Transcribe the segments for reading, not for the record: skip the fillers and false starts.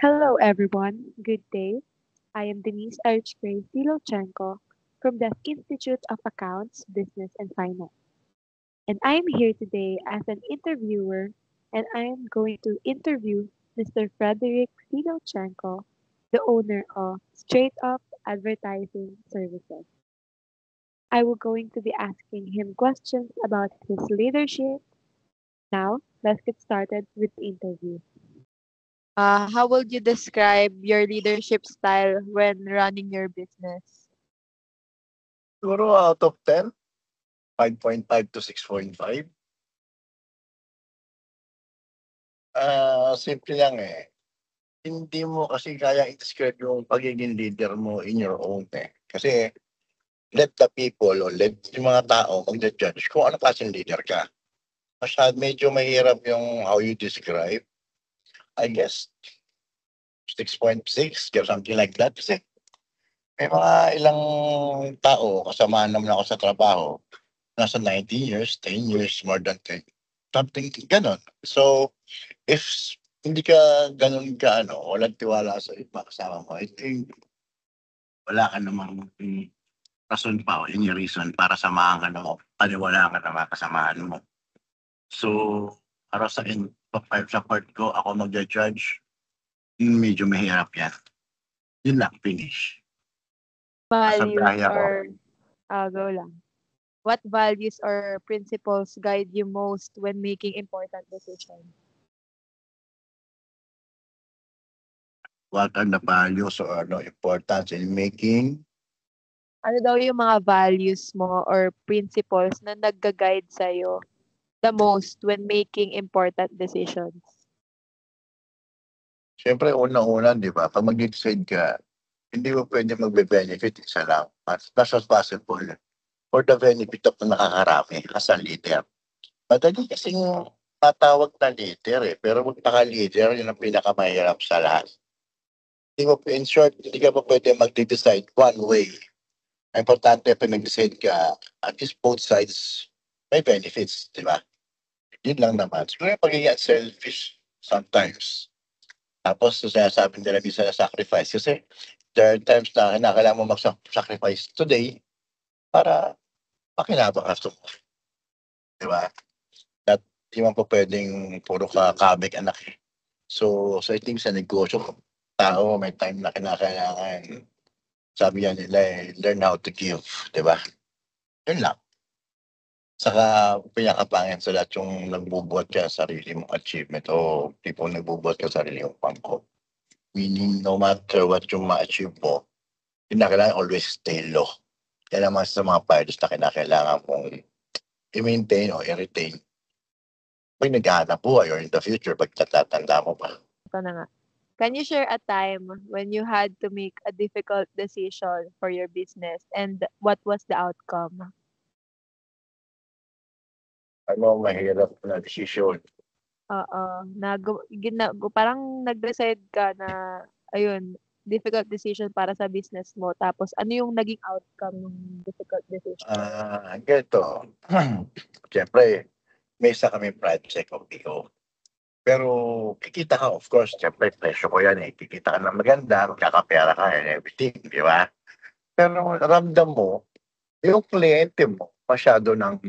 Hello, everyone. Good day. I am Denise Archgray Filochenko from the Institute of Accounts, Business, and Finance. And I am here today as an interviewer, and I am going to interview Mr. Frederick Filochenko, the owner of Straight Up Advertising Services. I will going to be asking him questions about his leadership. Now, let's get started with the interview. How would you describe your leadership style when running your business? Siguro out of 10, 5.5 to 6.5. Simple lang, eh. Hindi mo kasi kayang i-describe yung pagiging leader mo in your own, eh. Kasi let the people o let yung mga tao magja-judge kung ano klaseng leader ka. Medyo mahirap yung how you describe. I guess 6.6 or something like that. Kasi may mga ilang tao, kasama naman ako sa trabaho, nasa 19 years, 10 years, more than 10. Something ganon. So, if hindi ka gano'n walang tiwala sa iba kasama mo, I think wala ka namang rason pa o any reason para samahan ka ng paniwalaan ka ng mga kasamahan mo. So, para sa sa part ko, ako magja-judge, medyo mahirap yan. Yun lang, finish. Nasa Values biyahe ako. or go lang. What values or principles guide you most when making important decisions? What are the values or importance in making? Ano daw yung mga values mo or principles na nagga-guide sa'yo the most when making important decisions? Siyempre, unang-una, di ba, pag mag-decide ka, hindi mo pwede magbe-benefit isa lang. As much as possible for the benefit of na nakakarami as a leader. Madali kasing matawag na leader eh. Pero magpaka-leader, yun ang pinakamahirap sa lahat. Hindi mo, in short, hindi ka pa pwede mag-decide one way. Ang importante pa nag-decide ka, at least both sides may benefits, di ba? Yun lang naman. Siguro yung pagiging selfish sometimes. Tapos sinasabi nila minsan na sacrifice. Kasi there are times na kailangan mo mag-sacrifice today para makinabang ka tomorrow. Di ba? At di man po pwedeng puro ka kabig anak eh. So I think sa negosyo, tao may time na kinakailangan. Sabi yan nila eh, learn how to give. Di ba? Yun lang. Saka pinakapangit sa lahat yung nagbubuhat ka sa sarili mong achievement o tipong nagbubuhat ka sa sarili mong pangko. Meaning, no matter what yung ma-achieve mo, kinakailangan always stay low. Yan naman sa mga values na kinakailangan mong i-maintain o i-retain pag naghahanap buhay or in the future, pag natatanda mo pa. Ito na nga. Can you share a time when you had to make a difficult decision for your business and what was the outcome? Mahirap na decision. Oo, parang nag-decide ka na, ayun, difficult decision para sa business mo. Tapos, ano yung naging outcome ng difficult decision? Ganito. Siyempre, may isa kami project of PO. Pero kikita ka, of course, siyempre, presyo ko yan eh. Kikita ka na maganda, magkakapera ka and everything, di ba? Pero ramdam mo, yung kliyente mo, masyado ng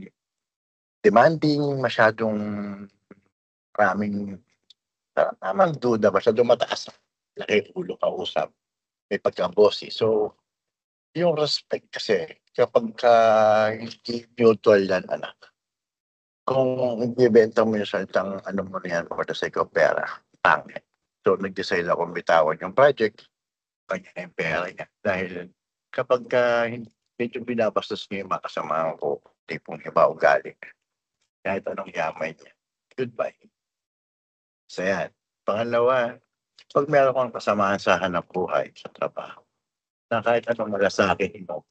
demanding, masyadong maraming tamang duda, masyadong mataas. Laki ulo kausap, may pagka-bossy. So, yung respect kasi, kapag hindi mutual yan, anak, kung ibibenta mo yung salitang ano mo na yan for the sake of pera, pangit. So, nag-decide ako bitawan yung project, kanya na yung pera niya. Dahil kapag medyo binabastos niya yung mga kasama ko, tipong iba ugali, kahit anong yaman niya, goodbye. So yan. Pangalawa, pag meron kang kasamahan sa hanap buhay, sa trabaho, na kahit anong malasakit mo,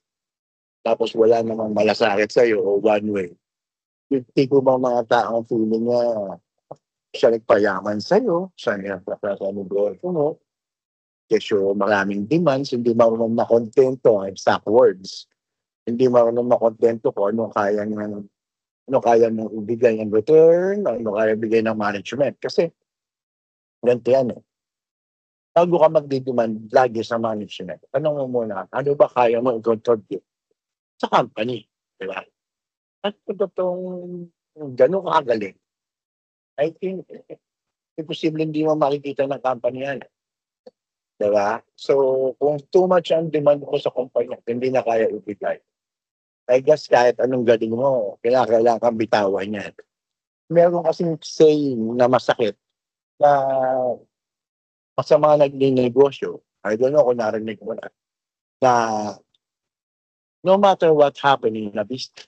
tapos wala namang malasakit sa'yo o one way, yung tipo bang mga taong feeling niya, siya nagpayaman sa'yo, siya nagpapala sa negosyo mo, kesyo maraming demands, hindi marunong makontento, exact words. Hindi marunong makontento kung ano kaya mong ibigay in return, ano kaya ibigay ng management. Kasi, ganito yan eh. bago ka magdidemand lagi sa management, tanong mo muna, ano ba kaya mo i-contribute sa company, di ba? At kung totoong gano'n kagaling, I think, imposible hindi mo makikita ng company yan, di ba? So, kung too much ang demand mo sa kumpanya, hindi na kaya ibigay. I guess kahit anong galing mo, kailangan kang bitawan yan. Meron kasing saying na masakit na sa mga nagninegosyo, I don't know kung narinig mo na no matter what happened in a business,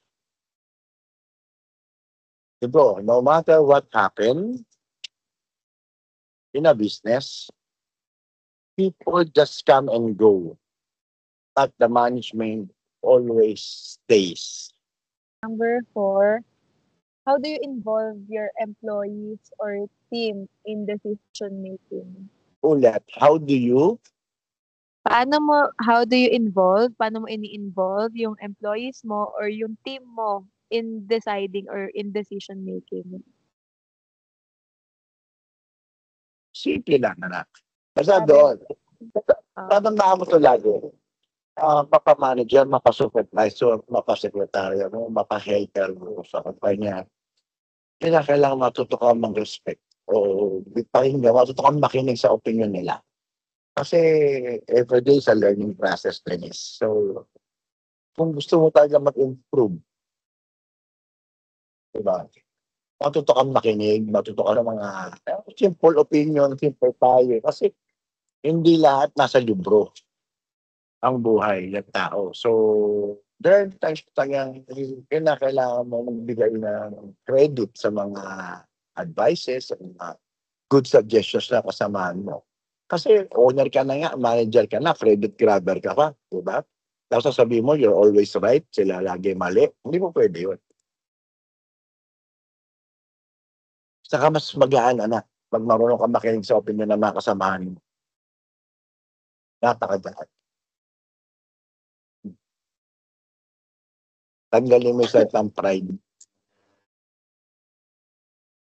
bro, no matter what happened in a business, people just come and go, but the management always stays. Number 4, how do you involve your employees or team in decision making? Ulit, how do you? How do you paano mo ini-involve yung employees mo or yung team mo in deciding or in decision making? Simple lang, anak. Basta Sabi, doon. ah, Tatandaan mo to lagi. Mapa-manager, mapa-supervisor, mapa-sekretaryo mo, mapa-helper mo sa kumpanya. Kailangan matuto ka mag-respect o pakinggan, matuto kang makinig sa opinion nila. Kasi everyday is a learning process din is. So, kung gusto mo talaga mag-improve, diba? Matuto kang makinig, matuto ka ng mga simple opinion, simple tayo. Kasi hindi lahat nasa libro ang buhay ng tao. So, there are times talagang kailangan mo magbigay ng credit sa mga advices, sa mga good suggestions na kasamahan mo. Kasi owner ka na nga, manager ka na, credit grabber ka pa, di ba? Tapos sasabihin mo, you're always right, sila lagi mali. Hindi mo pwede yun. Saka mas magaan, anak, pag marunong ka makinig sa opinion ng mga kasamahan mo. Napakadaan. Tanggalin mo yung certain pride.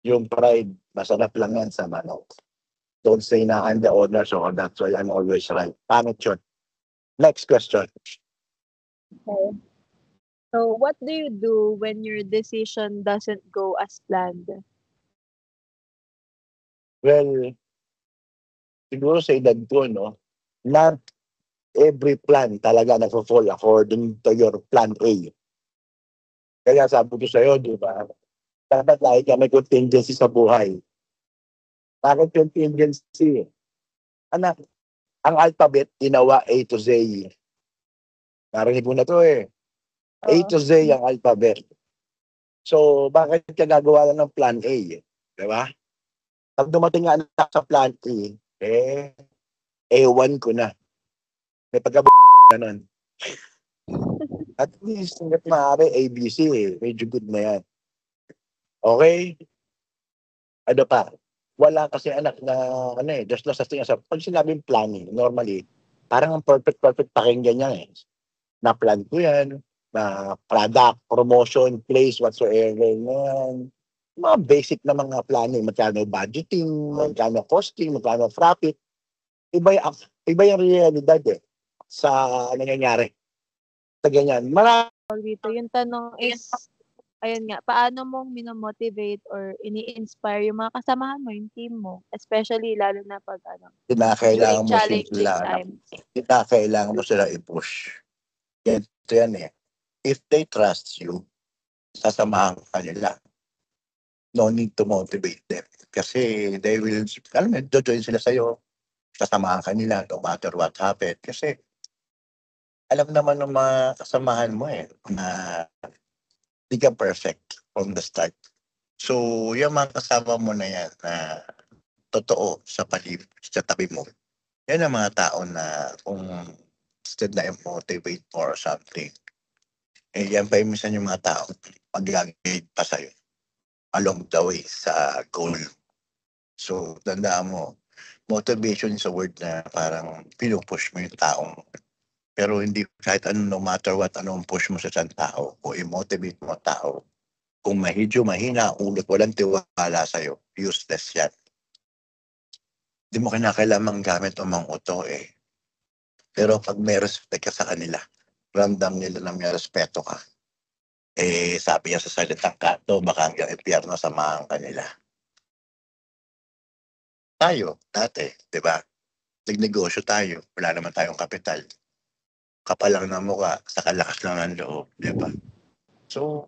Yung pride, masarap lang yan sa manok. Don't say na I'm the owner, so that's why I'm always right. Pangit yun. Next question. okay. So, what do you do when your decision doesn't go as planned? Well, siguro sa edad ko, no, not every plan talaga nag-fall according to your plan A. Kaya sabi ko sa'yo, di ba, dapat lagi ka may contingency sa buhay. Bakit contingency? Anak, ang alphabet, ginawa A to Z. Narinig mo na to eh. A Oo. to Z ang alphabet. So, bakit ka gagawa lang ng plan A? Di ba? Pag dumating nga anak sa plan A, ewan ko na. May pagkabit ka na nun. At least, hanggat maaari, ABC medyo good na yan. Okay? Ano pa? Wala kasi anak na, just sa tingin sa, pag sinabing planning, normally, parang ang perfect pakinggan yan eh. Na-plan ko yan, na product, promotion, place, whatsoever, yan. Mga basic na mga planning, magkano budgeting, magkano costing, magkano profit. Iba yung realidad eh, sa nangyayari. Sa ganyan. Dito, yung tanong is, ayun nga, paano mong minomotivate or ini-inspire yung mga kasamahan mo, yung team mo? Especially, lalo na pag, Kailangan during mo challenging sila, times. kailangan mo sila i-push. Ito yan eh. If they trust you, sasamahan ka nila. No need to motivate them. Kasi they will, alam mo, join sila sa'yo, sasamahan ka nila no matter what happen. Kasi alam naman ng mga kasamahan mo eh, na di ka perfect from the start. So, yung mga kasama mo na yan na totoo sa sa tabi mo, yan ang mga tao na kung instead na i-motivate or something, yan pa yung minsan yung mga tao mag-guide pa sa'yo along the way sa goal. So, tandaan mo, motivation is a word na parang pinupush mo yung taong. Pero hindi kahit ano, no matter what, anong push mo sa isang tao o i-motivate mo ang tao, kung medyo mahina, ulit walang tiwala sa'yo, useless yan. Di mo kinakailangang gamit ang mga uto eh. Pero pag may respect ka sa kanila, ramdam nila na may respeto ka. Eh, sabi niya sa salitang kanto, baka hanggang impyerno samahan ka nila. Tayo, dati, di ba? Nagnegosyo tayo, wala naman tayong kapital. Kapal lang ng mukha, sa kalakas lang ng loob, di ba? So,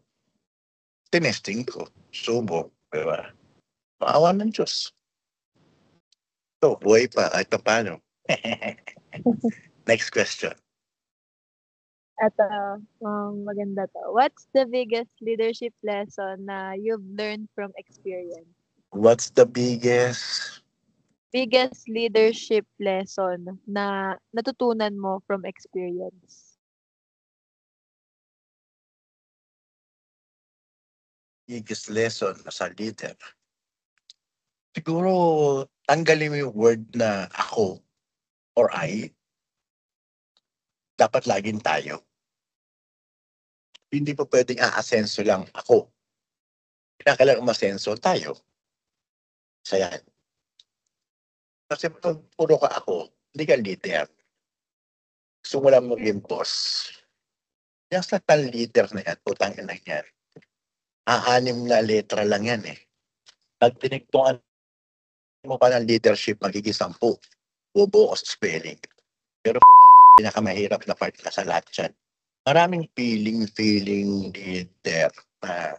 tinesting ko, subok, di ba? Maawa ng Diyos. So, buhay pa, kahit pa paano. Next question. At maganda to. What's the biggest leadership lesson na you've learned from experience? What's the biggest Leadership lesson na natutunan mo from experience? lesson as a leader? Siguro, tanggalin mo yung word na ako or I. Dapat laging tayo. Hindi pa pwedeng aasenso lang ako. Kinakailangan umasenso tayo. Sa yan. Kasi pag puro ka ako, hindi ka leader. Gusto mo lang maging boss. Yung sa leader na yan, utang na yan. Aanim na letra lang yan eh. Pag tinigtungan mo pa ng leadership, magiging 10. Bubuo sa spelling. Pero pinakamahirap na part na sa lahat yan. Maraming feeling leader na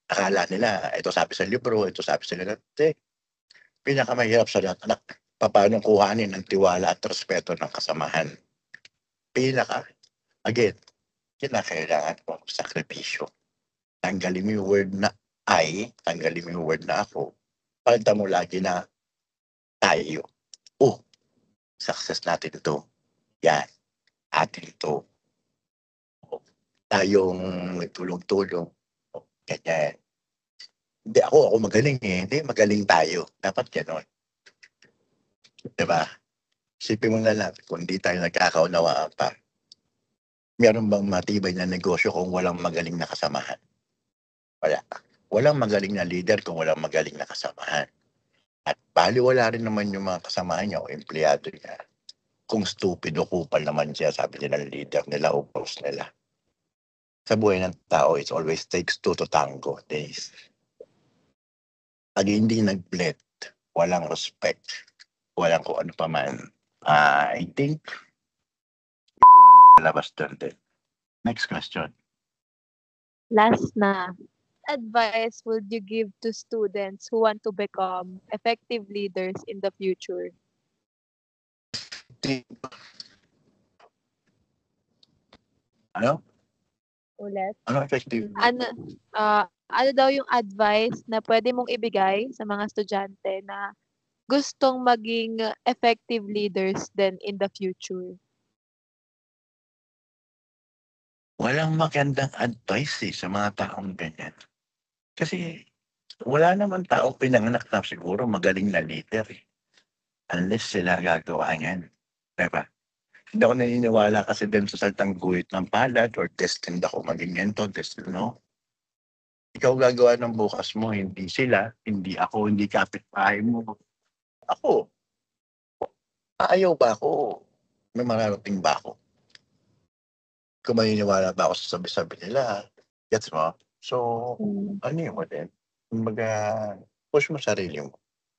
akala nila, ito sabi sa libro, ito sabi sa libro. Pinakamahirap sa lahat, anak, paano kuhanin ng tiwala at respeto ng kasamahan. Again, kinakailangan mo sakripisyo. Tanggalin mo yung word na I, tanggalin mo yung word na ako, palitan mo lagi na tayo. Oh, success natin ito. Yan, atin ito. Tayong tulong-tulong. Ganyan. Hindi ako magaling eh. Hindi, magaling tayo. Dapat gano'n. Diba? Isipin mo na lang, kung di tayo nagkakaunawaan pa, meron bang matibay na negosyo kung walang magaling na kasamahan? Wala. Walang magaling na leader kung walang magaling na kasamahan. At baliwala rin naman yung mga kasamahan niya o empleyado niya. Kung stupido kupal naman siya, sabi nila ng leader nila o boss nila. Sa buhay ng tao, it always takes 2 to tango. Days. Pag hindi nag-blend, walang respect, walang kung ano pa man, I think, lalabas doon din. Next question. Last na. Advice would you give to students who want to become effective leaders in the future? Ano? Ulit. Ano effective? Ano daw yung advice na pwede mong ibigay sa mga estudyante na gustong maging effective leaders then in the future? Walang magandang advice sa mga taong ganyan. Kasi wala naman taong pinanganak na siguro magaling na leader eh. Unless sila gagawa niyan. Diba? Hindi ako naniniwala kasi din sa saltang guhit ng palad or destined ako maging ganito, destined, no? Ikaw gagawa ng bukas mo, hindi sila, hindi ako, hindi kapitbahay mo. Ako, ayaw ba ako? May mararating ba ako? Kung maniniwala ba ako sa sabi-sabi nila, gets mo? So, ano yun mo din? Kumbaga, push mo sarili mo.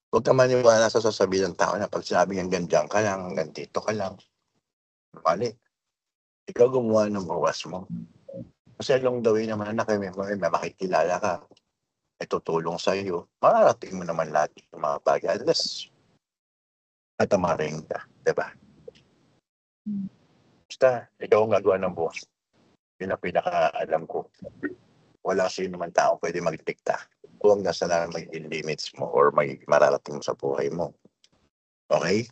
Huwag ka maniwala sa sasabihin ng tao na pag sinabi hanggang dyan ka lang, hanggang dito ka lang. Mali. Ikaw gumawa ng bawas mo. Kasi along the way naman na may makikilala ka, may tutulong sa iyo, mararating mo naman lahat ng mga bagay. Unless, natamarin ka, diba? Basta, ikaw ang gagawa ng buwas. Yun ang pinaka-alam ko. Wala sino man tao pwede magdikta. Kung nasa na magiging limits mo or may mararating mo sa buhay mo. Okay?